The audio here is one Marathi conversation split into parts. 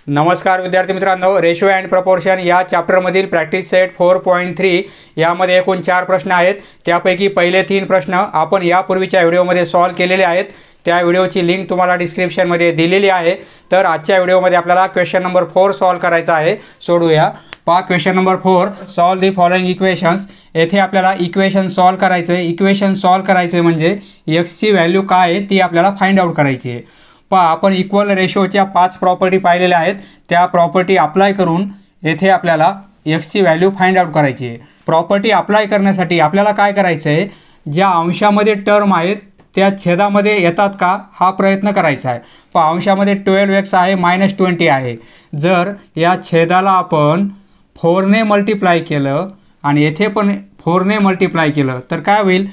नमस्कार विद्यार्थी मित्रांनो, रेशो अँड प्रपोर्शन या चॅप्टरमधील प्रॅक्टिस सेट 4.3 यामध्ये एकूण 4 प्रश्न आहेत। त्यापैकी पहिले 3 प्रश्न आपण यापूर्वीच्या व्हिडिओमध्ये सॉल्व केलेले आहेत। त्या व्हिडिओची लिंक तुम्हाला डिस्क्रिप्शनमध्ये दिलेली आहे। तर आजच्या व्हिडिओमध्ये आपल्याला क्वेश्चन नंबर 4 सॉल्व करायचा आहे। सोडूया। पहा question number 4, solve the following equations. येथे आपल्याला इक्वेशन सॉल्व करायचं आहे। इक्वेशन सॉल्व करायचे म्हणजे x ची व्हॅल्यू काय आहे ती आपल्याला फाइंड आउट करायची आहे। पहा आपण इक्वल रेशोच्या 5 प्रॉपर्टी पाहिलेल्या आहेत। त्या प्रॉपर्टी अप्लाय करून येथे आपल्याला x ची व्हॅल्यू फाइंड आउट करायची आहे। प्रॉपर्टी अप्लाय करण्यासाठी आपल्याला काय करायचं आहे, ज्या अंशामध्ये टर्म आहेत त्या छेदामध्ये येतात का हा प्रयत्न करायचा आहे। पहा अंशामध्ये 12x आहे, -20 आहे। जर या छेदाला आपण 4 ने मल्टिप्लाय केलं आणि येथे पण 4 ने मल्टिप्लाय केलं तर काय होईल,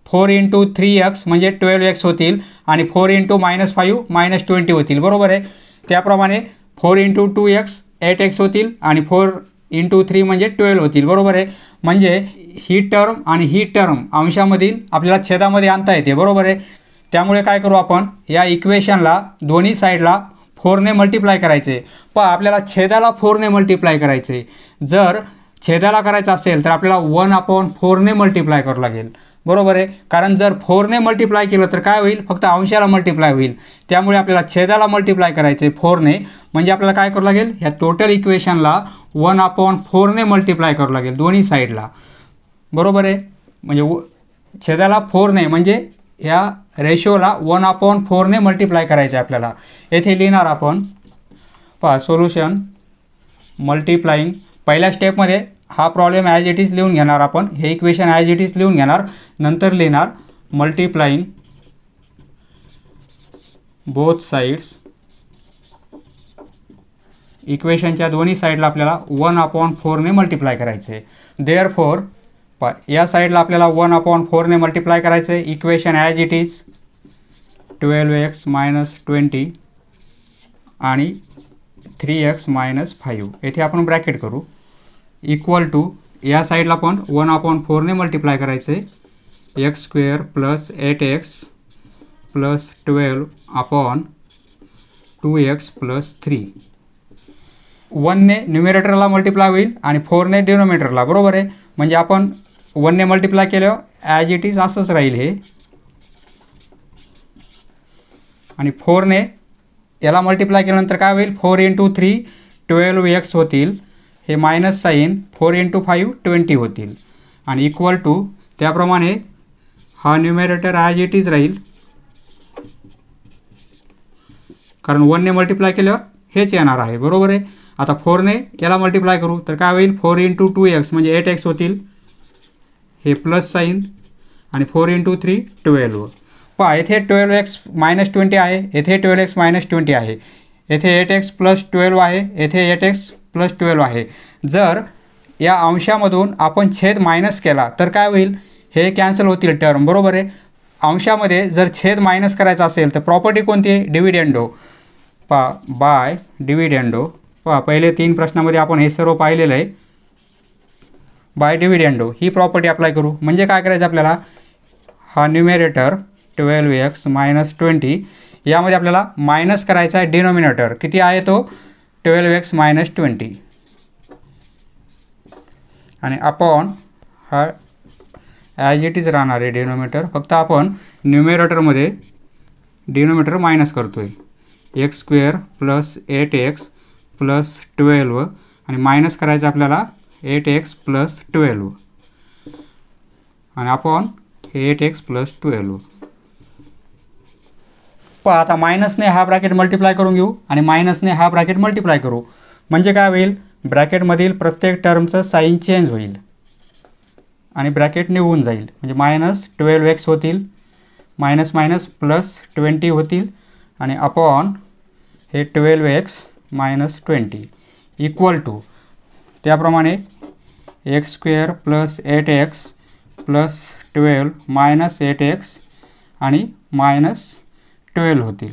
4 × 3x म्हणजे 12x होतील आणि 4 × -5 -20 होतील, बरोबर आहे। त्याप्रमाणे 4 × 2x 8x होतील आणि 4 × 3 म्हणजे 12 होतील, बरोबर आहे। म्हणजे ही टर्म आणि ही टर्म अंशामधील आपल्याला छेदामध्ये आणता येते, बरोबर आहे। त्यामुळे काय करू आपण, या इक्वेशनला दोन्ही साईडला 4 ने मल्टिप्लाय करायचे। पहा आपल्याला छेदाला 4 ने मल्टिप्लाय करायचे। जर छेदाला करायचं असेल तर आपल्याला 1/4 ने मल्टिप्लाय करावं लागेल, बरोबर आहे। कारण जर 4 ने मल्टिप्लाय केलं तर काय होईल, फक्त अंशाला मल्टिप्लाय होईल। त्यामुळे आपल्याला छेदाला मल्टिप्लाय करायचे 4 ने, म्हणजे आपल्याला काय करावं लागेल, ह्या टोटल इक्वेशनला 1/4 ने मल्टिप्लाय करावं लागेल दोन्ही साईडला, बरोबर आहे। म्हणजे छेदाला 4 ने म्हणजे या रेशोला 1/4 ने मल्टिप्लाय करायचे आपल्याला। येथे लिहिणार आपण, पहा सोल्युशन मल्टिप्लाइंग। पहिल्या स्टेपमध्ये हा प्रॉब्लेम ॲज इट इज लिहून घेणार आपण, हे इक्वेशन ॲज इट इज लिहून घेणार। नंतर लिहिणार मल्टिप्लाइंग बोथ साइड्स। इक्वेशनच्या दोन्ही साईडला आपल्याला 1/4 ने मल्टिप्लाय करायचे। देअरफॉर या साईडला आपल्याला 1/4 ने मल्टिप्लाय करायचे। Equation as it is 12x - 20 आणि 3x - 5 येथे आपण ब्रॅकेट करू, इक्वल टू या साईडला पण 1/4 ने मल्टिप्लाय करायचे। x² + 8x + 12/2x + 3। 1 ने न्यूमरेटरला मल्टिप्लाय होईल आणि 4 ने डिनोमिनेटरला, बरोबर आहे। म्हणजे आपण 1 ने मल्टिप्लाय केल्यावर ॲज इट इज असंच राहील हे, आणि 4 ने याला मल्टिप्लाय केल्यानंतर काय होईल, 4 × 3 12x होतील, हे मायनस साईन 4 × 5 20 होतील, आणि इक्वल टू त्याप्रमाणे हा न्यूमरेटर ॲज इट इज राहील, कारण 1 ने मल्टिप्लाय केल्यावर हेच येणार आहे, बरोबर आहे। आता 4 ने याला मल्टिप्लाय करू तर काय होईल, 4 × 2x म्हणजे 8x होतील, हे प्लस साईन, आणि 4 × 3 12। पहा येथे 12x - 20 आहे, येथे 12x - 20 आहे, येथे 8x + 12 आहे, येथे 8x + 12 आहे। जर या अंशामधून आपण छेद मायनस केला तर काय होईल, हे कॅन्सल होतील टर्म, बरोबर आहे। अंशामध्ये जर छेद मायनस करायचा असेल तर प्रॉपर्टी कोणती आहे, डिव्हिडेंडो। पहा बाय डिव्हिडेंडो। पहा पहिले 3 प्रश्नामध्ये आपण हे सर्व पाहिलेलं आहे। बाय डिव्हिडेंडो ही प्रॉपर्टी अप्लाय करू, म्हणजे काय करायचं आपल्याला, हा न्यूमरेटर 12x - 20 यामध्ये आपल्याला मायनस करायचा आहे डिनोमिनेटर, किती आहे तो 12x - 20, आणि आपण हा ॲज इट इज राहणार आहे डिनोमिनेटर, फक्त आपण न्यूमरेटरमध्ये डिनोमिनेटर मायनस करतो आहे, x² + 8x + 12, आणि मायनस करायचं आपल्याला 8x + 12, आणि आपण 8x + 12। पहा आता मायनसने हा ब्रॅकेट मल्टिप्लाय करून घेऊ आणि मायनसने हा ब्रॅकेट मल्टिप्लाय करू, म्हणजे काय होईल, ब्रॅकेटमधील प्रत्येक टर्मचं साईन चेंज होईल आणि ब्रॅकेट निघून जाईल। म्हणजे -12x होतील, मायनस + 20 होतील, आणि अपॉन हे 12x - 20 इक्वल टू त्याप्रमाणे x² + 8x + 12 - 8x आणि -12 होतील,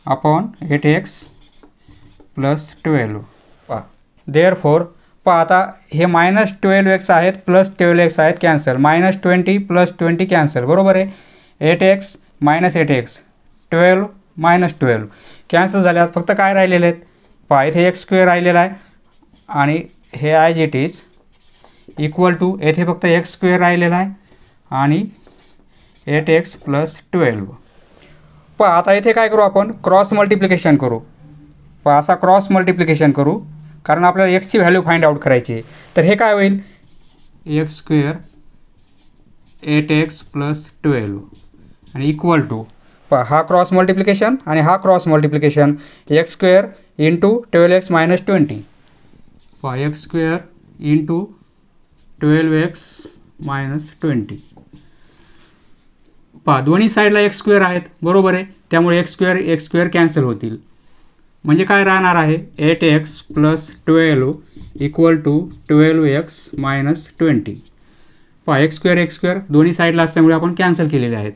अपॉन 8x + 12। पहा देअरफॉर, पहा आता हे -12x आहेत प्लस 12x आहेत कॅन्सल, -20 + 20 कॅन्सल, बरोबर आहे। 8x - 8x 12 - 12 कॅन्सल झाल्यात. फक्त काय राहिलेले आहेत पहा, इथे एक्स स्क्वेअर राहिलेला आहे आणि हे as it is equal to येथे फक्त एक्स स्क्वेअर राहिलेला आहे आणि 8x + 12. पहा आता इथे काय करू, आपण क्रॉस मल्टिप्लिकेशन करू. पहा असा क्रॉस मल्टिप्लिकेशन करू, कारण आपल्याला एक्सची व्हॅल्यू फाइंड आउट करायची आहे. तर हे काय होईल, एक्स स्क्वेअर 8x + 12 आणि इक्वल टू, पहा हा क्रॉस मल्टिप्लिकेशन आणि हा cross multiplication, x square into 12x - 20. पहा एक्स स्क्वेअर इंटू 12x - 20. पहा दोन्ही साईडला एक्स स्क्वेअर आहेत, बरोबर आहे. त्यामुळे एक्स स्क्वेअर कॅन्सल होतील. म्हणजे काय राहणार आहे, 8x + 12 इक्वल टू 12x - 20. पहा एक्स स्क्वेअर दोन्ही साईडला असल्यामुळे आपण कॅन्सल केलेले आहेत.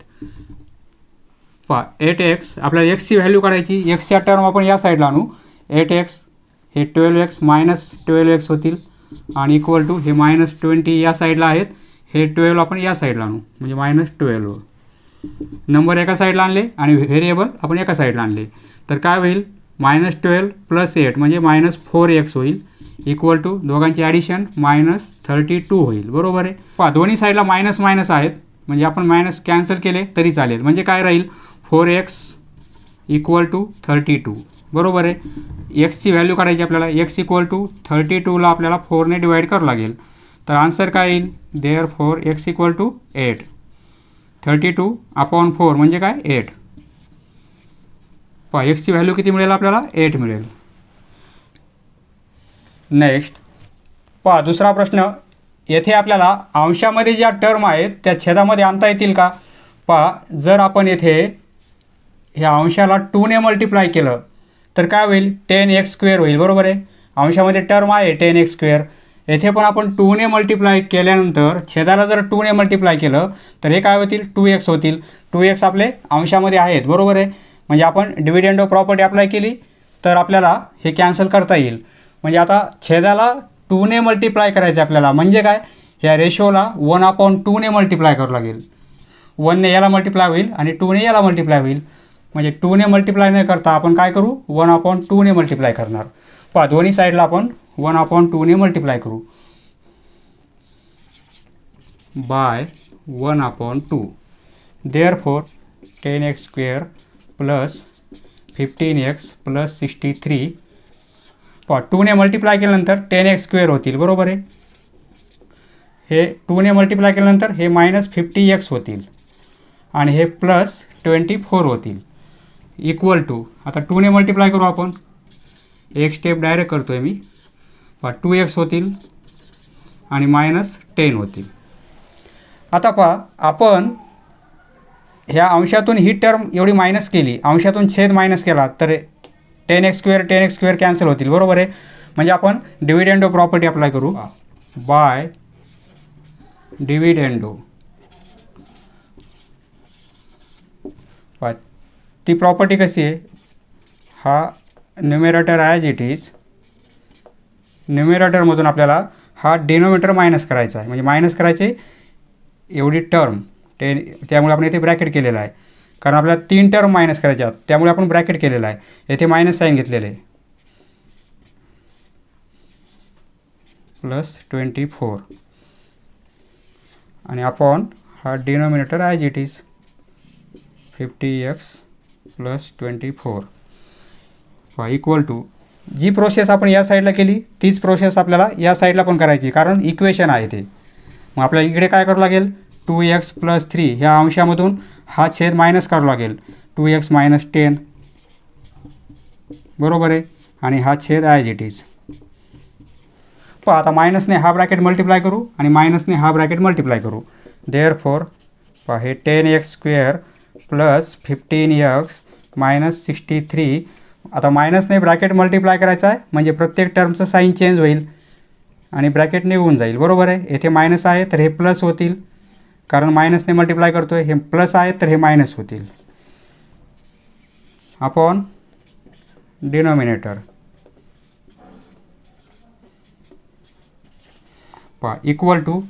पहा 8x, आपल्याला एक्सची व्हॅल्यू काढायची. एक्सच्या टर्म आपण या साईडला आणू. 8x हे 12x - 12x होतील आणि इक्वल टू हे -20 या साईडला आहेत. हे 12 आपण या साईडला आणू, म्हणजे -12. नंबर एका साईडला आणले आणि व्हेरिएबल आपण एका साईडला आणले. तर काय होईल, -12 + 8 म्हणजे -4x होईल इक्वल टू दोघांची ॲडिशन -32 होईल, बरोबर आहे. पहा दोन्ही साईडला मायनस मायनस आहेत, म्हणजे आपण मायनस कॅन्सल केले तरी चालेल. म्हणजे काय राहील, 4x इक्वल टू 32, बरोबर आहे. एक्सची व्हॅल्यू काढायची आपल्याला. एक्स इक्वल टू 32ला आपल्याला 4ने डिवाईड करावं लागेल. तर आन्सर काय येईल, देअरफॉर x इक्वल टू 8. 32/4 म्हणजे काय, 8. पहा एक्सची व्हॅल्यू किती मिळेल आपल्याला, 8 मिळेल. नेक्स्ट पहा दुसरा प्रश्न. येथे आपल्याला अंशामध्ये ज्या टर्म आहेत त्या छेदामध्ये आणता येतील का. पहा जर आपण येथे ह्या अंशाला 2ने मल्टिप्लाय केलं तर काय होईल, 10x² होईल, बरोबर आहे. अंशामध्ये टर्म आहे 10x². येथे पण आपण 2ने मल्टिप्लाय केल्यानंतर छेदाला जर 2ने मल्टिप्लाय केलं तर हे काय होतील, 2x होतील. 2x आपले अंशामध्ये आहेत, बरोबर आहे. म्हणजे आपण डिव्हिडंड प्रॉपर्टी अप्लाय केली तर आपल्याला हे कॅन्सल करता येईल. म्हणजे आता छेदाला 2ने मल्टिप्लाय करायचं आपल्याला. म्हणजे काय, ह्या रेशोला 1/2ने मल्टिप्लाय करावं लागेल. 1ने याला मल्टिप्लाय होईल आणि 2ने याला मल्टिप्लाय होईल. म्हणजे 2ने मल्टिप्लाय न करता आपण काय करू, 1/2ने मल्टिप्लाय करणार. पहा दोन्ही साईडला आपण 1/2ने मल्टिप्लाय करू बाय 1/2. Therefore 10x² + 15x + 63. पहा 2ने मल्टिप्लाय केल्यानंतर 10x² होतील, बरोबर आहे. हे 2ने मल्टिप्लाय केल्यानंतर हे -50x होतील आणि हे +24 होतील इक्वल टू, आता 2ने मल्टिप्लाय करू आपण. एक स्टेप डायरेक्ट करतो आहे मी. पहा 2x होतील आणि -10 होतील. आता पहा आपण ह्या अंशातून ही टर्म एवढी मायनस केली, अंशातून छेद मायनस केला तर 10x² कॅन्सल होतील, बरोबर आहे. म्हणजे आपण डिव्हिडंडो प्रॉपर्टी अप्लाय करू बाय डिव्हिडंडो. ती प्रॉपर्टी कशी आहे, हा न्युमेरेटर ॲज इट इज, न्युमेरेटरमधून आपल्याला हा डिनोमिनेटर मायनस करायचा आहे. म्हणजे मायनस करायचे एवढी टर्म 10, त्यामुळे आपण इथे ब्रॅकेट केलेला आहे. कारण आपल्याला 3 टर्म मायनस करायच्या आहेत, त्यामुळे आपण ब्रॅकेट केलेला आहे. येथे मायनस साईन घेतलेले आहे. +24 आणि अपॉन हा denominator as it is 50x + 24 equal to. जी प्रोसेस आपण या साईडला केली तीच प्रोसेस आपल्याला या साईडला पण करायची, कारण इक्वेशन आहे ते. मग आपल्याला इकडे काय करावं लागेल, 2x + 3 ह्या अंशामधून हा छेद मायनस करावा लागेल. 2x - 10, बरोबर आहे. आणि हा छेद ॲज इट इज. पहा आता मायनसने हा ब्रॅकेट मल्टिप्लाय करू आणि मायनसने हा ब्रॅकेट मल्टिप्लाय करू. देअरफॉर पहा हे 10x² + 15x - 63. आता मायनसने ब्रॅकेट मल्टिप्लाय करायचा आहे, म्हणजे प्रत्येक टर्मचं साईन चेंज होईल आणि ब्रॅकेट निघून जाईल, बरोबर आहे. येथे मायनस आहे तर हे प्लस होतील, कारण मायनसने मल्टिप्लाय करतो आहे. हे प्लस आहे तर हे मायनस होतील अपॉन डिनोमिनेटर. पहा इक्वल टू,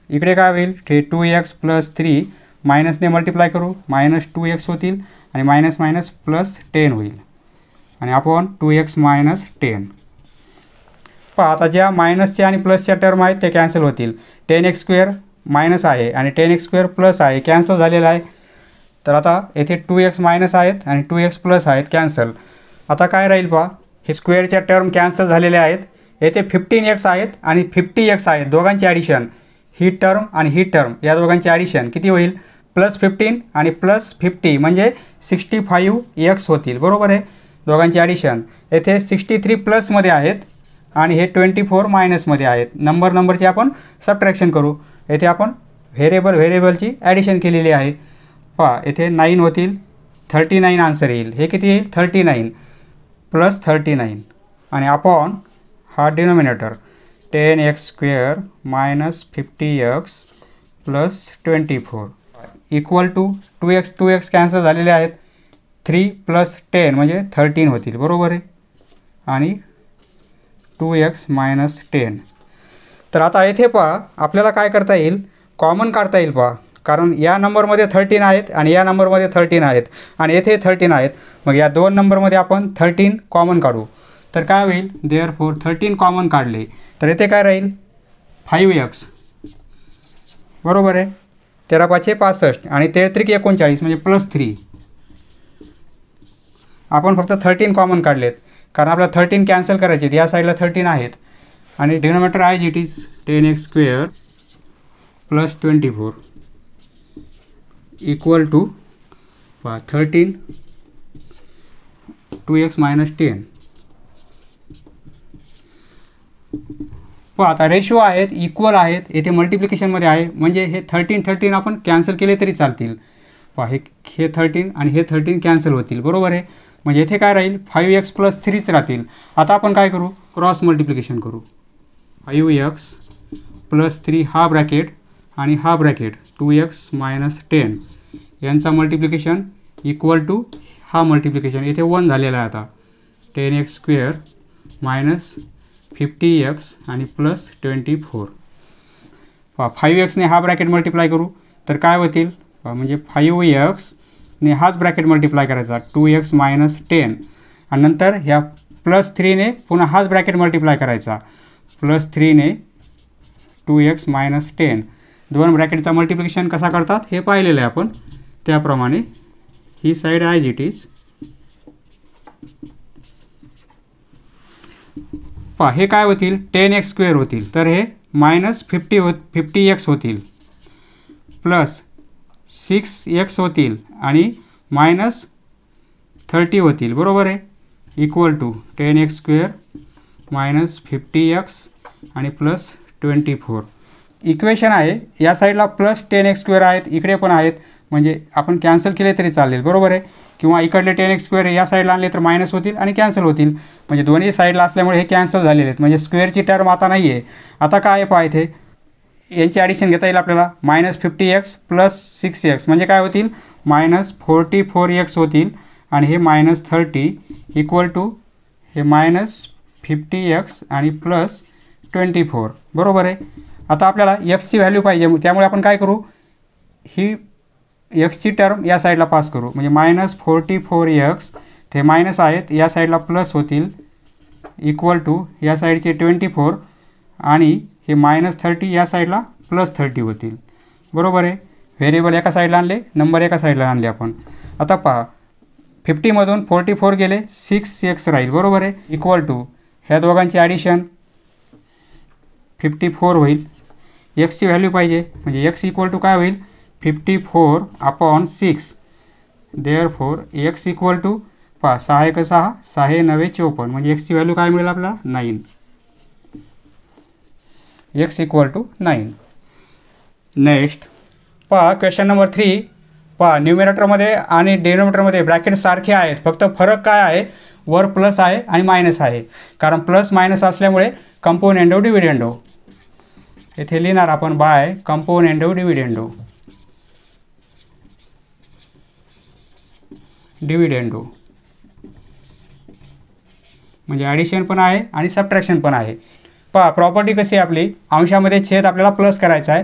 इकडे काय होईल, हे 2x + 3 मायनसने मल्टिप्लाय करू, -2x होतील आणि मायनस +10 होईल. आणि अपॉन 2x मायनस 10. पहा आता ज्या मायनसच्या आणि प्लसच्या टर्म आहेत ते कॅन्सल होतील. 10x² मायनस आहे आणि 10x² प्लस आहे, कॅन्सल झालेलं आहे. तर आता येथे 2x मायनस आहेत आणि 2x प्लस आहेत, कॅन्सल. आता काय राहील पहा, हे स्क्वेअरच्या टर्म कॅन्सल झालेले आहेत. येथे 15x आहेत आणि 50x आहेत, दोघांची ॲडिशन. ही टर्म आणि ही टर्म या दोघांची ॲडिशन किती होईल, +15 आणि +50 म्हणजे 65x होतील. बरोबर आहे, दोघांची ॲडिशन. येथे 63 प्लसमध्ये आहेत आणि हे 24 मायनसमध्ये आहेत. नंबरची आपण सबट्रॅक्शन करू. येथे आपण व्हेरिएबलची ॲडिशन केलेली आहे. पहा येथे 9 होतील, 39 आन्सर येईल. हे किती येईल, 39 + 39 आणि अपॉन हा denominator 10x² minus 50x plus 24 equal to 2x cancel झालेले आहेत. 3 + 10 म्हणजे 13 होतील. बरोबर आहे, आणि 2x मायनस 10. तर आता येथे पहा आपल्याला काय करता येईल, कॉमन काढता येईल. पहा कारण या नंबरमध्ये 13 आहेत आणि या नंबरमध्ये 13 आहेत आणि येथे 13 आहेत. मग या दोन नंबरमध्ये आपण 13 कॉमन काढू. तर काय होईल, देअरफॉर 13 कॉमन काढले तर येथे काय राहील, 5x. बरोबर आहे, 13×5 = 65 आणि 13×3 = 39 म्हणजे +3. आपण फक्त 13 कॉमन काढलेत कारण आपल्याला 13 कॅन्सल करायचे आहेत. या साईडला 13 आहेत आणि डिनोमिनेटर आहे it is 10x² plus 24 equal to 13 2x minus 10. आता रेशो आहेत, इक्वल आहेत, येथे मल्टिप्लिकेशनमध्ये आहे म्हणजे हे 13 आपण कॅन्सल केले तरी चालतील. हे 13 आणि हे 13 कॅन्सल होतील. बरोबर आहे, म्हणजे येथे काय राहील, 5x + 3च राहतील. आता आपण काय करू, क्रॉस मल्टिप्लिकेशन करू. 5x + 3 हा ब्रॅकेट आणि हा ब्रॅकेट 2x मायनस 10 यांचा मल्टिप्लिकेशन इक्वल टू हा मल्टिप्लिकेशन. येथे 1 झालेला आहे. आता 10x² मायनस 50x आणि प्लस 24. 5xने हा ब्रॅकेट मल्टिप्लाय करू तर काय होतील, म्हणजे 5xने हाच ब्रॅकेट मल्टिप्लाय करायचा 2x मायनस 10 आणि नंतर ह्या +3ने पुन्हा हाच ब्रॅकेट मल्टिप्लाय करायचा +3ने 2x मायनस 10. दोन ब्रॅकेटचा मल्टिप्लिकेशन कसा करतात हे पाहिलेलं आहे आपण. त्याप्रमाणे ही साईड ॲज इट इज. हे काय होतील, 10x² होतील तर हे -50x होतील प्लस 6x होतील आणि -30 होतील. बरोबर आहे, equal to 10x² minus 50x आणि प्लस 24. इक्वेशन आहे, या साईडला प्लस 10x² आहेत, इकडे पण आहेत म्हणजे आपण कॅन्सल केले तरी चालेल. बरोबर आहे, किंवा इकडले 10x² या साईडला आणले तर मायनस होतील आणि कॅन्सल होतील. म्हणजे दोन्ही साईडला असल्यामुळे हे कॅन्सल झालेले आहेत, म्हणजे स्क्वेअरची टर्म आता नाही आहे. आता काय आहे पहा, इथे यांची ॲडिशन घेता येईल आपल्याला. -50x प्लस 6x म्हणजे काय होतील, -44x होतील आणि हे -30 इक्वल टू हे -50x आणि प्लस 24. बरोबर आहे. आता आपल्याला एक्सची व्हॅल्यू पाहिजे, त्यामुळे आपण काय करू, ही एक्सची टर्म या साईडला पास करू. म्हणजे -44x ते मायनस आहेत, या साईडला प्लस होतील इक्वल टू या साईडचे 24 आणि हे -30 या साईडला +30 होतील. बरोबर आहे, व्हेरिएबल एका साईडला आणले, नंबर एका साईडला आणले आपण. आता पहा 50मधून 44 गेले, 6x राहील. बरोबर आहे, इक्वल टू ह्या दोघांची ॲडिशन 54 होईल. एक्सची व्हॅल्यू पाहिजे म्हणजे एक्स इक्वल टू काय होईल, 54/6. देअरफॉर एक्स इक्वल टू 6 × 6 6 × 9 = 54 म्हणजे एक्सची व्हॅल्यू काय मिळेल आपल्याला, 9. X equal to 9. Next question number 3. न्यूमरेटरमध्ये आणि डिनोमिनेटरमध्ये ब्रॅकेट सारखे आहेत, फक्त फरक काय आहे, वर प्लस आहे आणि मायनस आहे. कारण प्लस मायनस असल्यामुळे कंपोनेंडो डिव्हिडेंडो येथे लिहिणार आपण बाय कंपोनेंडो डिव्हिडेंडो. म्हणजे ॲडिशन पण आहे आणि सबट्रॅक्शन पण आहे. प्रॉपर्टी कशी आहे आपली, अंशामध्ये छेद आपल्याला प्लस करायचा आहे.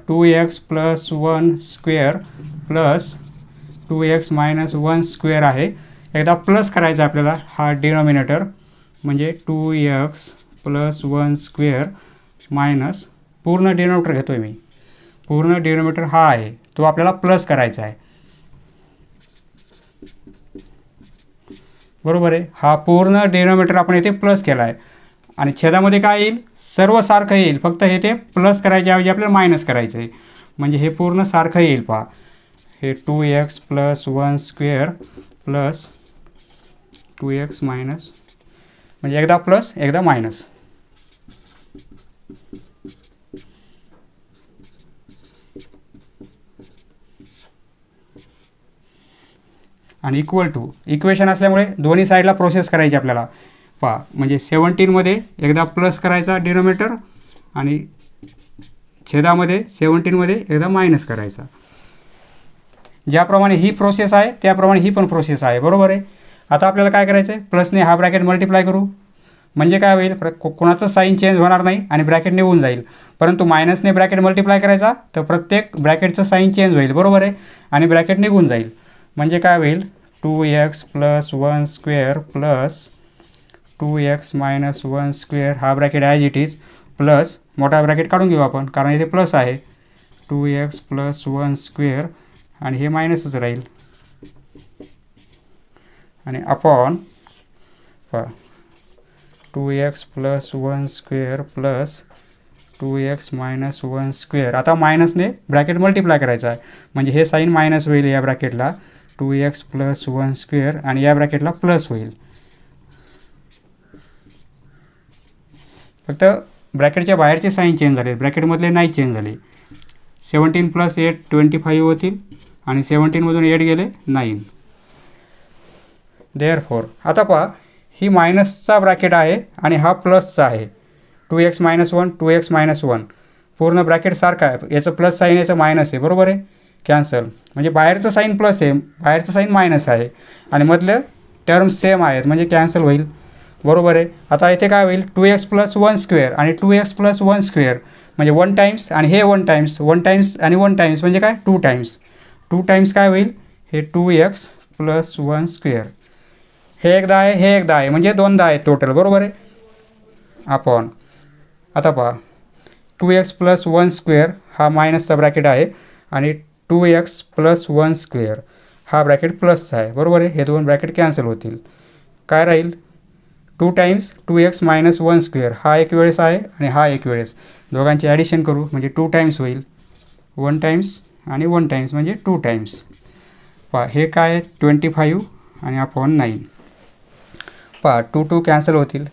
2x + 1² प्लस 2x - 1² आहे. एकदा प्लस करायचा आहे आपल्याला हा डिनॉमिनेटर, म्हणजे 2x + 1 स्क्वेअर मायनस पूर्ण डिनॉमिनेटर घेतो आहे मी, पूर्ण डिनॉमिनेटर हा आहे तो आपल्याला प्लस करायचा आहे, बरोबर आहे. हा पूर्ण डिनॉमिनेटर आपण इथे प्लस केला आहे आणि छेदामध्ये काय येईल, सर्व सारखं येईल, फक्त हे ते प्लस करायच्याऐवजी आपल्याला मायनस करायचं आहे, म्हणजे हे पूर्ण सारखं येईल. पहा हे 2x + 1 square plus 2x minus, म्हणजे एकदा प्लस एकदा मायनस. आणि इक्वल टू इक्वेशन असल्यामुळे दोन्ही साईडला प्रोसेस करायची आपल्याला. पहा म्हणजे 17मध्ये एकदा प्लस करायचा डिनॉमिनेटर आणि छेदामध्ये 17मध्ये एकदा मायनस करायचा. ज्याप्रमाणे ही प्रोसेस आहे त्याप्रमाणे ही पण प्रोसेस आहे, बरोबर आहे. आता आपल्याला काय करायचं आहे, प्लसने हा ब्रॅकेट मल्टिप्लाय करू, म्हणजे काय होईल, कोणाचं साईन चेंज होणार नाही आणि ब्रॅकेट निघून जाईल. परंतु मायनसने ब्रॅकेट मल्टिप्लाय करायचा तर प्रत्येक ब्रॅकेटचं साईन चेंज होईल, बरोबर आहे, आणि ब्रॅकेट निघून जाईल. म्हणजे काय होईल, 2x + 1 square plus 2x - 1 square, हा bracket as it is, plus मोठा ब्रॅकेट काढून घेऊ आपण कारण इथे प्लस आहे, 2x + 1 स्क्वेअर आणि हे मायनसच राहील, आणि upon 2x + 1 square plus 2x - 1 square. आता मायनसने ब्रॅकेट मल्टिप्लाय करायचा आहे, म्हणजे हे साईन मायनस होईल या ब्रॅकेटला, 2x + 1 स्क्वेअर, आणि या ब्रॅकेटला प्लस होईल. फक्त ब्रॅकेटच्या बाहेरचे साईन चेंज झाले, ब्रॅकेटमधले नाही चेंज झाले. 17 + 8 25 होतील आणि 17मधून 8 गेले 9. देअरफॉर आता पहा ही मायनसचा ब्रॅकेट आहे आणि हा प्लसचा आहे, 2x - 1 2x - 1 पूर्ण ब्रॅकेट सारखा आहे, याचं प्लस साईन याचं मायनस आहे, बरोबर आहे, कॅन्सल. म्हणजे बाहेरचं साईन प्लस आहे, बाहेरचं साईन मायनस आहे आणि मधले टर्म्स सेम आहेत, म्हणजे कॅन्सल होईल, बरोबर आहे. आता इथे काय होईल, 2x + 1 स्क्वेअर आणि 2x + 1 स्क्वेअर म्हणजे 1 टाइम्स आणि हे 1 टाइम्स, 1 टाइम्स आणि 1 टाइम्स म्हणजे काय 2 टाइम्स, 2 टाइम्स काय होईल, हे 2x + 1 स्क्वेअर, हे एकदा आहे हे एकदा आहे, म्हणजे दोनदा आहे टोटल, बरोबर आहे. अपॉन आता पहा 2x + 1 स्क्वेअर हा मायनसचा ब्रॅकेट आहे आणि 2x + 1 स्क्वेअर हा ब्रॅकेट प्लसचा आहे, बरोबर आहे. हे दोन ब्रॅकेट कॅन्सल होतील, काय राहील, 2 टाइम्स 2x - 1 स्क्वेअर, हा एक वेळेस आहे आणि हा एक वेळेस, दोघांचे ॲडिशन करू म्हणजे 2 टाइम्स होईल, 1 टाइम्स आणि 1 टाइम्स म्हणजे 2 टाइम्स. पहा हे काय आहे 25 आणि अपॉन 9. पहा 2 2 कॅन्सल होतील.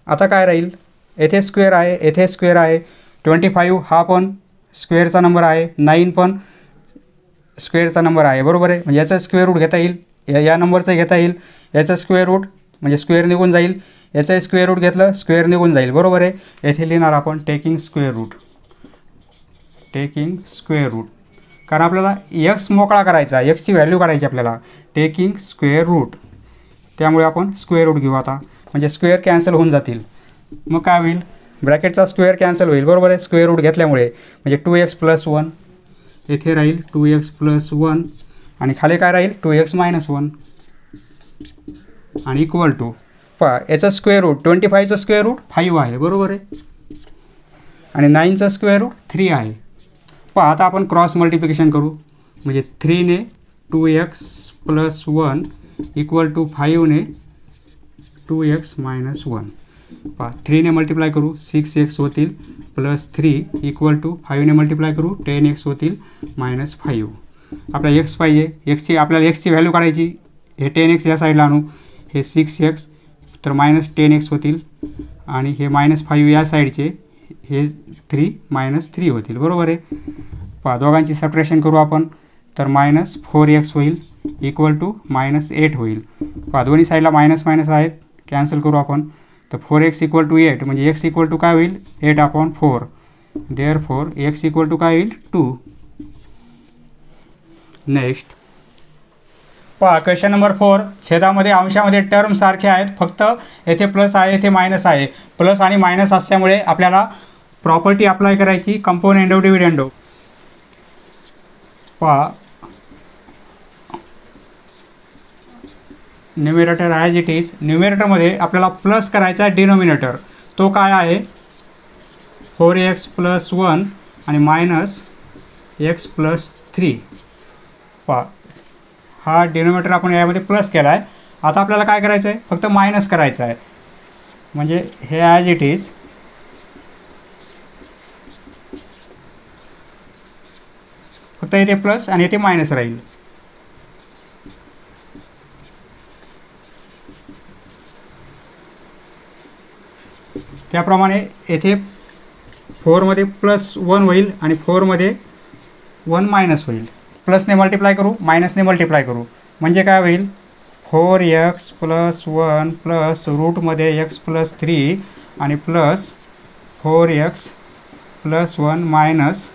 आता काय राहील, येथे स्क्वेअर आहे येथे स्क्वेअर आहे, 25 हा पण स्क्वेअरचा नंबर आहे, 9 पण स्क्वेअरचा नंबर आहे, बरोबर आहे. म्हणजे याचा स्क्वेअर रूट घेता येईल, या नंबरचं घेता येईल, याचं स्क्वेअर रूट म्हणजे स्क्वेअर निघून जाईल, याचं स्क्वेअर रूट घेतलं स्क्वेअर निघून जाईल, बरोबर आहे. येथे लिहिणार आपण taking square root, taking square root, कारण आपल्याला x मोकळा करायचा, xची व्हॅल्यू काढायची आपल्याला, टेकिंग स्क्वेअर रूट, त्यामुळे आपण स्क्वेअर रूट घेऊ आता, म्हणजे स्क्वेअर कॅन्सल होऊन जातील. मग काय होईल, ब्रॅकेटचा स्क्वेअर कॅन्सल होईल, बरोबर आहे, स्क्वेअर रूट घेतल्यामुळे, म्हणजे 2x + 1 येथे राहील 2x + 1 आणि खाली काय राहील 2x - 1 आणि इक्वल टू, पहा याचा स्क्वेअर रूट 25चं स्क्वेअर रूट 5 आहे, बरोबर आहे, आणि 9चं स्क्वेअर रूट 3 आहे. पहा आता आपण क्रॉस मल्टिप्लिकेशन करू, म्हणजे 3ने 2x + 1 इक्वल टू 5ने 2x - 1. पहा 3ने मल्टिप्लाय करू 6x होतील प्लस 3 इक्वल टू 5ने मल्टिप्लाय करू 10x होतील -5. आपल्याला x पाहिजे, आपल्याला x ची व्हॅल्यू काढायची, हे 10x या साईडला आणू, हे 6x तर -10x होतील आणि हे -5 या साईडचे हे 3 -3 होतील, बरोबर आहे. पहा दोघांची सबट्रॅक्शन करू आपण, तर -4x होईल इक्वल टू -8 होईल. पहा दोन्ही साईडला मायनस मायनस आहेत, कॅन्सल करू आपण, तर 4x = 8 म्हणजे x = काय होईल 8/4. देअरफॉर x = काय होईल 2. नेक्स्ट पहा क्वेश्चन नंबर 4, छेदामध्ये अंशामध्ये टर्म सारखे आहेत, फक्त येथे प्लस आहे येथे मायनस आहे. प्लस आणि मायनस असल्यामुळे आपल्याला प्रॉपर्टी अप्लाय करायची, कंपोनेंडो डिव्हिडंडो. पहा न्यूमिरेटर ॲज इट इज. न्यूमिरेटरमध्ये आपल्याला प्लस करायचा आहे डिनोमिनेटर. तो काय आहे 4x + 1 आणि मायनस x + 3. पहा हा डिनोमिनेटर आपण यामध्ये प्लस केला आहे. आता आपल्याला काय करायचं आहे फक्त मायनस करायचं आहे. म्हणजे हे ॲज इट इज फक्त इथे प्लस आणि इथे मायनस राहील. त्याप्रमाणे येथे 4मध्ये +1 होईल आणि 4मध्ये 1 मायनस होईल. प्लसने मल्टिप्लाय करू मायनसने मल्टिप्लाय करू म्हणजे काय होईल 4x + 1 प्लस रूटमध्ये x + 3 आणि प्लस 4x + 1 मायनस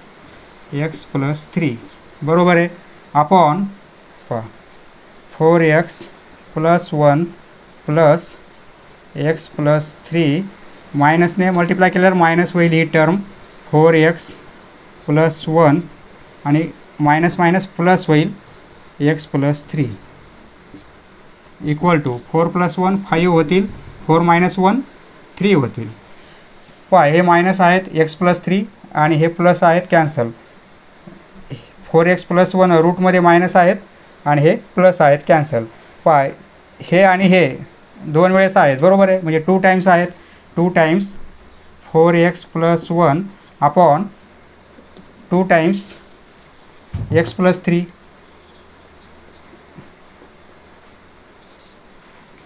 x + 3 बरोबर आहे. आपण 4x + 1 प्लस x + 3 मायनसने मल्टिप्लाय केल्यावर मायनस होईल ही टर्म 4x + 1 आणि मायनस मायनस प्लस होईल x + 3 इक्वल टू 4 + 1 5 होतील 4 - 1 3 होतील. पहा हे मायनस आहेत x + 3 आणि हे प्लस आहेत कॅन्सल. 4x + 1 रूटमध्ये मायनस आहेत आणि हे प्लस आहेत कॅन्सल. पहा हे आणि हे 2 वेळेस आहेत बरोबर आहे म्हणजे 2 टाइम्स आहेत. 2 times 4x + 1 upon 2 times x + 3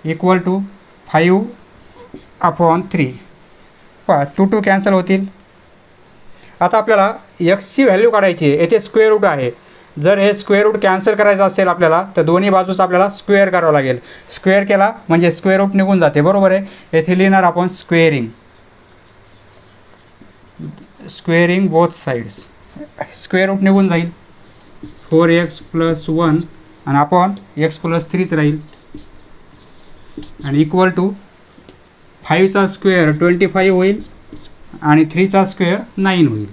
equal to 5/3. पहा 2 कॅन्सल होतील. आता आपल्याला एक्सची व्हॅल्यू काढायची आहे. येथे स्क्वेअर रूट आहे. जर हे स्क्वेअर रूट कॅन्सल करायचं असेल आपल्याला तर दोन्ही बाजूच आपल्याला स्क्वेअर करावं लागेल. स्क्वेअर केला म्हणजे स्क्वेअर रूट निघून जाते बरोबर आहे. येथे लिहिणार आपण squaring both sides. Square root निघून जाईल 4x + 1 आणि आपण x + 3च राहील आणि इक्वल टू 5चा स्क्वेअर 25 होईल आणि 3चा स्क्वेअर 9 होईल.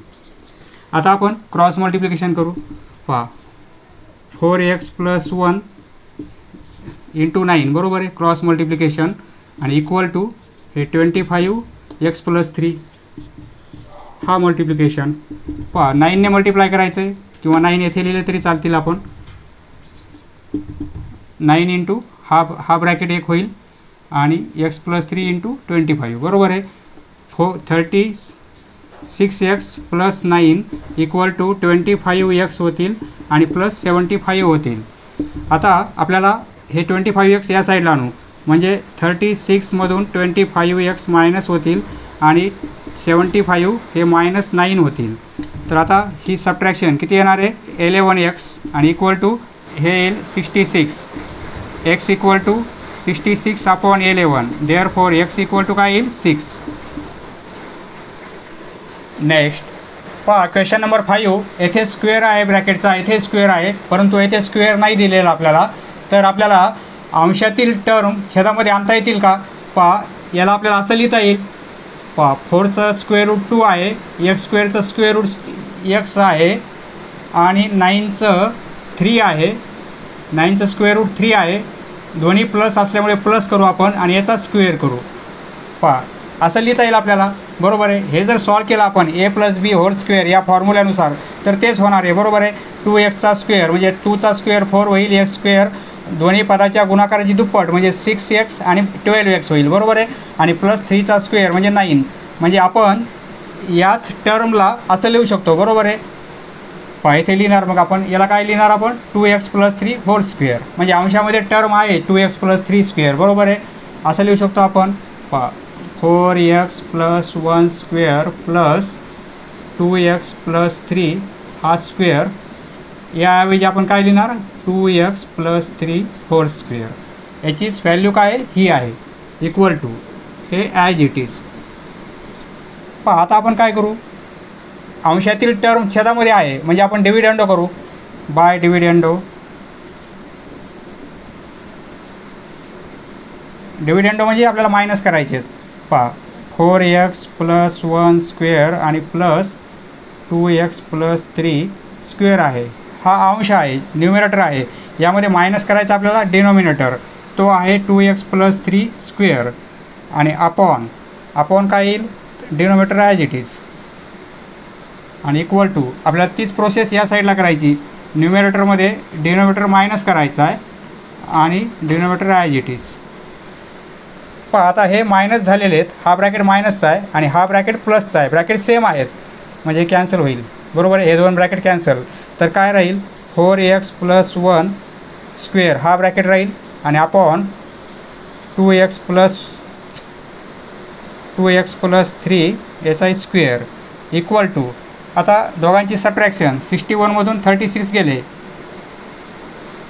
आता आपण क्रॉस मल्टिप्लिकेशन करू. पहा 4x + 1 × 9 बरोबर आहे क्रॉस मल्टिप्लिकेशन आणि इक्वल टू हे 25 x + 3 हा मल्टिप्लिकेशन. पहा 9ने मल्टिप्लाय करायचं आहे किंवा 9 येथे लिहिले तरी चालतील. आपण 9 × हा ब्रॅकेट 1 होईल आणि x + 3 × 25 बरोबर आहे. 36x + 9 इक्वल टू 25x होतील आणि प्लस 75 होतील. आता आपल्याला हे 25x या साईडला आणू म्हणजे 36मधून 25x मायनस होतील आणि 75 हे -9 होतील. तर आता ही सबट्रॅक्शन किती येणार आहे 11x आणि इक्वल टू हे येईल 66. x equal to 66/11 therefore x equal to काय येईल 6. नेक्स्ट पहा क्वेश्चन नंबर 5. येथे स्क्वेअर आहे ब्रॅकेटचा येथे स्क्वेअर आहे परंतु येथे स्क्वेअर नाही दिलेला आपल्याला. तर आपल्याला अंशातील टर्म छेदामध्ये आणता येतील का. पहा याला आपल्याला असं लिहिता येईल. पहा 4चं स्क्वेअर रूट 2 आहे x² स्क्वेअर रूट x आहे आणि 9चं 3 आहे 9चं स्क्वेअर रूट 3 आहे. दोन्ही प्लस असल्यामुळे प्लस करू आपण आणि याचा स्क्वेअर करू. पहा असं लिहिता येईल आपल्याला बरोबर आहे. हे जर सॉल्व केलं आपण a + b होल स्क्वेअर या फॉर्म्युल्यानुसार तर तेच होणार आहे बरोबर आहे. 2x स्क्वेअर म्हणजे 2चा स्क्वेअर 4 होईल x स्क्वेअर दोन्ही पदाच्या गुणाकाराची दुप्पट म्हणजे 6x आणि 12x होईल बरोबर आहे. आणि प्लस 3चा स्क्वेअर म्हणजे 9 म्हणजे आपण याच टर्मला असं लिहू शकतो बरोबर आहे. पहा इथे लिहिणार मग आपण याला काय लिहिणार आपण 2x + 3 होल स्क्वेअर म्हणजे अंशामध्ये टर्म आहे 2x + 3 स्क्वेअर बरोबर आहे. असं लिहू शकतो आपण. पहा 4x + 1 स्क्वेअर प्लस 2x + 3 हा स्क्वेअर याऐवजी आपण काय लिहिणार 2x + 3 होल स्क्वेअर. याचीच व्हॅल्यू काय ही आहे इक्वल टू हे ॲज इट इज. पहा आता आपण काय करू अंशातील टर्म छेदामध्ये आहे म्हणजे आपण डिव्हिडंडो करू बाय डिव्हिडंडो. डिव्हिडंडो म्हणजे आपल्याला मायनस करायचे आहेत. पहा 4x + 1 स्क्वेअर आणि प्लस 2x + 3 स्क्वेअर आहे. हा अंश आहे न्यूमिरेटर आहे यामध्ये मायनस करायचं आपल्याला डिनोमिनेटर. तो आहे 2x+3² आणि अपॉन काय येईल, डिनोमिनेटर ॲज इट इज आणि इक्वल टू आपल्याला तीच प्रोसेस या साईडला करायची. न्यूमरेटरमध्ये डिनोमिनेटर मायनस करायचा आहे आणि डिनोमिनेटर ॲज इट इज. पहा आता हे मायनस झालेले आहेत, हा ब्रॅकेट मायनसचा आहे आणि हा ब्रॅकेट प्लसचा आहे, ब्रॅकेट सेम आहेत म्हणजे कॅन्सल होईल. बरोबर आहे, हे दोन ब्रॅकेट कॅन्सल. तर काय राहील, 4x+1² हा ब्रॅकेट राहील आणि अपॉन 2x+3 इक्वल टू, आता दोघांची सबट्रॅक्शन 61मधून 36 गेले,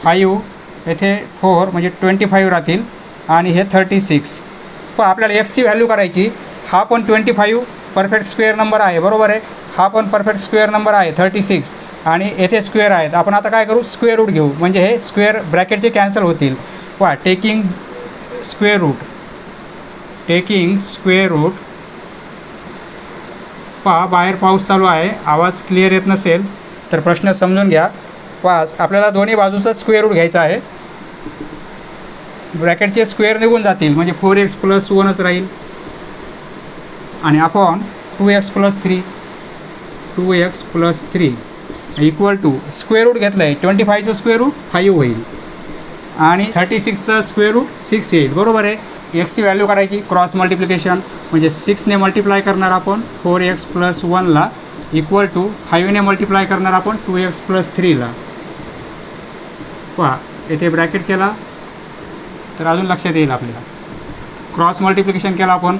5 येथे 4 म्हणजे 25 राहतील आणि हे 36. पण आपल्याला एक्सची व्हॅल्यू करायची. हा पण 25 परफेक्ट स्क्वेअर नंबर आहे, बरोबर आहे, हा पण परफेक्ट स्क्वेअर नंबर आहे 36 आणि येथे स्क्वेअर आहेत. आपण आता काय करू, स्क्वेअर रूट घेऊ म्हणजे हे स्क्वेअर ब्रॅकेटचे कॅन्सल होतील. पहा टेकिंग स्क्वेअर रूट. पहा बाहेर पाऊस चालू आहे, आवाज क्लिअर येत नसेल तर प्रश्न समजून घ्या. पहा आपल्याला दोन्ही बाजूचा स्क्वेअर रूट घ्यायचा आहे. ब्रॅकेटचे स्क्वेअर निघून जातील म्हणजे 4x+1च राहील आणि upon 2x+3 equal to square root घेतलं आहे, 25चं स्क्वेअर रूट 5 होईल आणि 36चं स्क्वेअर रूट 6 येईल. बरोबर आहे, एक्सची व्हॅल्यू काढायची, क्रॉस मल्टिप्लिकेशन म्हणजे 6ने मल्टिप्लाय करणार आपण 4x+1ला इक्वल टू 5ने मल्टिप्लाय करणार आपण 2x+3ला. पहा येथे ब्रॅकेट केला तर अजून लक्षात येईल आपल्याला. क्रॉस मल्टिप्लिकेशन केला आपण,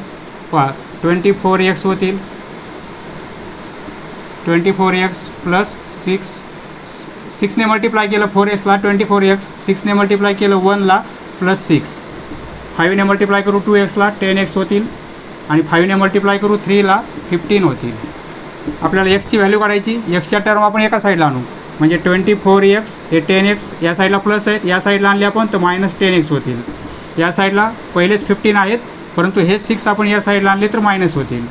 पहा 24x होतील, 24x+6, 6ने मल्टिप्लाय केलं 4xला 24x, 6ने मल्टिप्लाय केलं 1ला +6, 5ने मल्टिप्लाय करू 2xला 10x होतील आणि 5ने मल्टिप्लाय करू 3ला 15 होतील. आपल्याला एक्सची व्हॅल्यू काढायची. एक्सच्या टर्म आपण एका साईडला आणू म्हणजे 24x हे 10x या साईडला प्लस आहेत, या साईडला आणले आपण तर -10x होतील. या साईडला पहिलेच 15 आहेत परंतु हे 6 आपण या साईडला आणले तर मायनस होतील.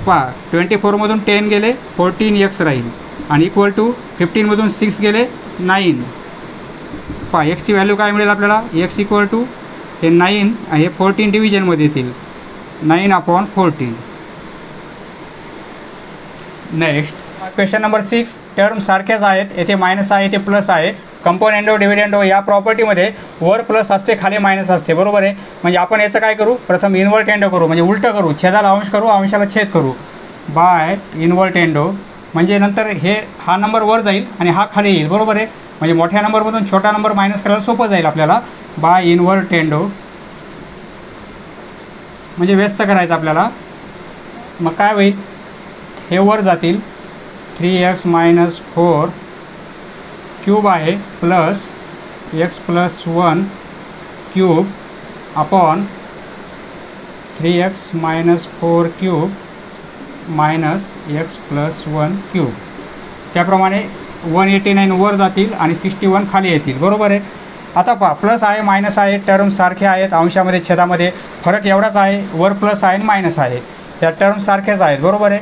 पहा 24मधून 10 गेले 14x राहील आणि इक्वल टू 15मधून 6 गेले 9. पहा एक्सची व्हॅल्यू काय मिळेल आपल्याला, एक्स इक्वल टू हे 9 हे 14 डिव्हिजनमध्ये येतील, 9/14. Next question number 6. टर्म सारख्याच आहेत, येथे मायनस आहे येथे प्लस आहे. कंपोनेंडो डिव्हिडेंडो या प्रॉपर्टीमध्ये वर प्लस असते खाली मायनस असते, बरोबर आहे. म्हणजे आपण याचं काय करू, प्रथम इन्व्हर्टेंडो करू म्हणजे उलटं करू, छेदाला अंश करू अंशाला छेद करू बाय इन्व्हर्टेंडो. म्हणजे नंतर हा नंबर वर जाईल आणि हा खाली येईल, बरोबर आहे. म्हणजे मोठ्या नंबरमधून छोटा नंबर मायनस करायला सोपं जाईल आपल्याला. बाय इन्व्हर्टेंडो म्हणजे व्यस्त करायचं आपल्याला. मग काय होईल, हे वर जातील 3x-4³ आहे plus x+1³ upon 3x-4³ minus x+1³. त्याप्रमाणे 189 वर जातील आणि 61 खाली येतील, बरोबर आहे. आता पहा प्लस आहे मायनस आहे, टर्म सारखे आहेत, अंशामध्ये छेदामध्ये फरक एवढाच आहे, वर प्लस आहे आणि मायनस आहे, त्या टर्म सारखेच आहेत, बरोबर आहे.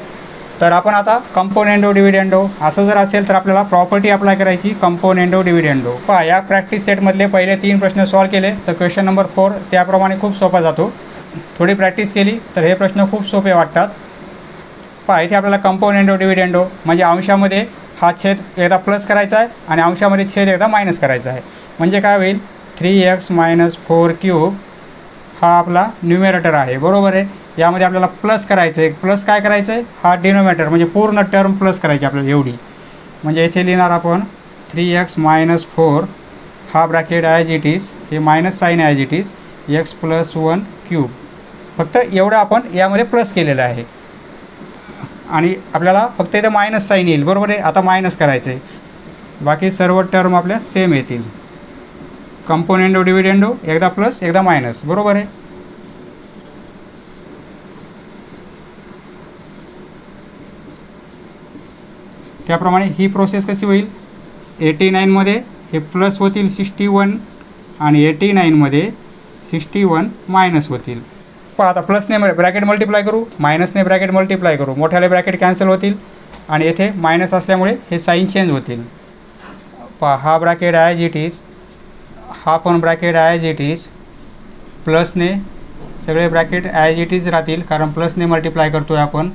तर आपण आता कंपोनेंडो डिव्हिडेंडो असं जर असेल तर आपल्याला प्रॉपर्टी अप्लाय करायची कंपोनेंडो डिव्हिडेंडो. पहा या प्रॅक्टिस सेटमधले पहिले 3 प्रश्न सॉल्व केले तर क्वेश्चन नंबर 4 त्याप्रमाणे खूप सोपा जातो. थोडी प्रॅक्टिस केली तर हे प्रश्न खूप सोपे वाटतात. पहा इथे आपल्याला कंपोनेंडो डिव्हिडेंडो म्हणजे अंशामध्ये हा छेद एकदा प्लस करायचा आहे आणि अंशामध्ये छेद एकदा मायनस करायचा आहे. म्हणजे काय होईल, 3x-4³ हा आपला न्यूमरेटर आहे, बरोबर आहे. यामध्ये आपल्याला प्लस करायचं आहे, प्लस काय करायचं आहे, हा डिनोमिनेटर म्हणजे पूर्ण टर्म प्लस करायची आपल्याला एवढी. म्हणजे इथे लिहिणार आपण 3x-4 हा ब्रॅकेट ॲज इट इज, हे minus sign as it is, x+1³ फक्त एवढं आपण यामध्ये प्लस केलेलं आहे आणि आपल्याला फक्त इथं मायनस साईन येईल, बरोबर आहे. आता मायनस करायचं आहे, बाकी सर्व टर्म आपल्या सेम येतील. कंपोनेंडो डिव्हिडेंडो एकदा प्लस एकदा मायनस, बरोबर आहे. त्याप्रमाणे ही प्रोसेस कशी होईल, 89मध्ये हे प्लस होतील 61 आणि 89मध्ये 61 मायनस होतील. पहा आता प्लसने ब्रॅकेट मल्टिप्लाय करू, मायनसने ब्रॅकेट मल्टिप्लाय करू, मोठ्याले ब्रॅकेट कॅन्सल होतील आणि येथे मायनस असल्यामुळे हे साईन चेंज होतील. पहा हा ब्रॅकेट ॲज इट इज, हा पण ब्रॅकेट ॲज इट इज प्लसने सगळे ब्रॅकेट ॲज इट इज राहतील, कारण प्लसने मल्टिप्लाय करतो आहे आपण,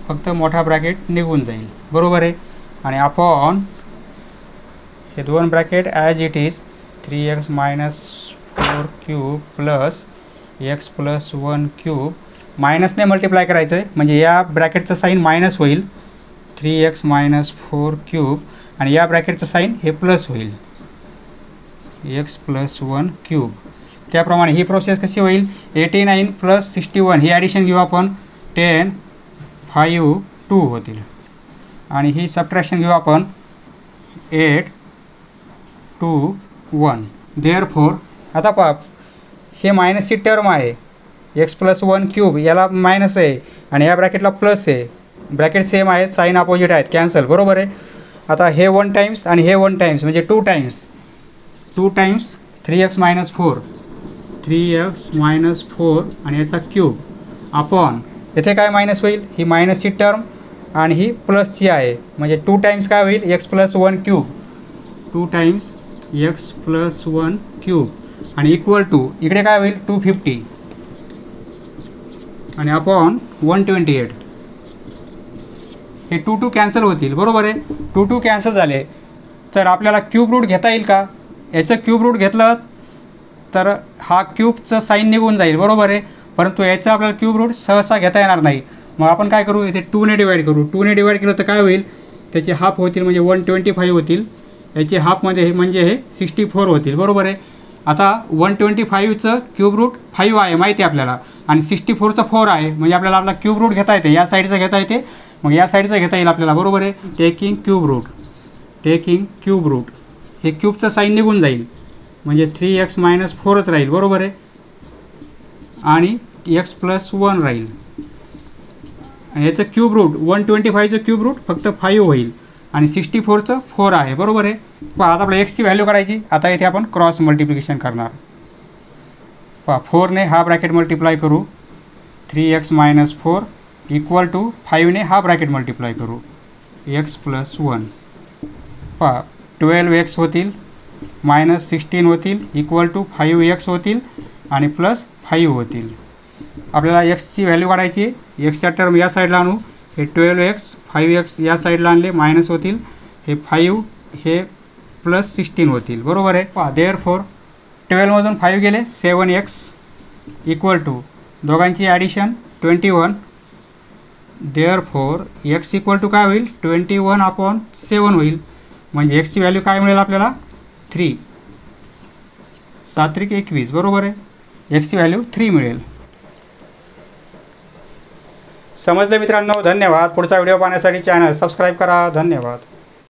फक्त मोठा ब्रॅकेट निघून जाईल, बरोबर आहे. आणि अपॉन हे दोन bracket as it is 3x - 4 cube plus x + 1 cube, मायनसने मल्टिप्लाय करायचं आहे म्हणजे या ब्रॅकेटचं साईन मायनस होईल 3x - 4 क्यूब, आणि या ब्रॅकेटचं साईन हे प्लस होईल x + 1 क्यूब. त्याप्रमाणे ही प्रोसेस कशी होईल, 89 + 61 ही ॲडिशन घेऊ आपण, 10 5 2 होतील, आणि ही सबट्रॅक्शन घेऊ आपण 8 2 1. देअरफॉर आता पहा हे मायनसची टर्म आहे, x + 1 क्यूब याला मायनस आहे आणि या ब्रॅकेटला प्लस आहे, ब्रॅकेट सेम आहेत, साईन अपोजिट आहेत, कॅन्सल, बरोबर आहे. आता हे 1 टाइम्स आणि हे 1 टाइम्स म्हणजे 2 टाइम्स 3x - 4 आणि याचा क्यूब अपॉन येथे काय मायनस होईल, ही मायनसची टर्म आणि ही प्लसची आहे म्हणजे 2 टाइम्स काय होईल x + 1 cube, 2 times x + 1 cube, आणि इक्वल टू इकडे काय होईल 250 आणि अपॉन 128. हे 2 कॅन्सल होतील, बरोबर आहे. 2 कॅन्सल झाले तर आपल्याला क्यूब रूट घेता येईल का, याचं क्यूब रूट घेतलं तर हा क्यूबचं साईन निघून जाईल, बरोबर आहे. परंतु याचं आपल्याला क्यूब रूट सहसा घेता येणार नाही, मग आपण काय करू, इथे 2ने डिवाईड करू. 2ने डिवाईड केलं तर काय होईल, त्याचे हाफ होतील म्हणजे 125 होतील, याचे हाफमध्ये म्हणजे हे 64 होतील, बरोबर आहे. आता 125चं क्यूब रूट 5 आहे माहिती आहे आपल्याला, आणि 64चं 4 आहे म्हणजे आपल्याला आपला क्यूब रूट घेता येते, या साईडचं घेता येते, मग या साईडचं घेता येईल आपल्याला, बरोबर आहे. टेकिंग क्यूब रूट हे क्यूबचं साईन निघून जाईल म्हणजे 3x - 4च राहील, बरोबर आहे, आणि x + 1 राहील, आणि याचं क्यूब रूट 125चं क्यूब रूट फक्त 5 होईल आणि 64चं 4 आहे, बरोबर आहे. पहा आता आपल्या एक्सची व्हॅल्यू काढायची. आता इथे आपण क्रॉस मल्टिप्लिकेशन करणार. पहा 4ने हा ब्रॅकेट मल्टिप्लाय करू, 3x - 4 इक्वल टू 5ने हा ब्रॅकेट मल्टिप्लाय करू, x + 1. पहा 12x होतील -16 होतील इक्वल टू 5x होतील आणि +5 होतील. आपल्याला एक्सची व्हॅल्यू काढायची. एक्सच्या टर्म या साईडला आणू, हे 12x 5x या साईडला आणले मायनस होतील, हे 5 हे +16 होतील, बरोबर आहे. पहा देअरफॉर 12मधून 5 गेले 7x इक्वल टू दोघांची addition 21. Therefore x equal to काय होईल 21/7 होईल म्हणजे एक्सची व्हॅल्यू काय मिळेल आपल्याला 3. 7 × 21 बरोबर आहे, एक्सची व्हॅल्यू 3 मिळेल. समजले मित्रांनो, धन्यवाद. पुढचा व्हिडिओ पाहण्यासाठी चॅनल सबस्क्राईब करा. धन्यवाद.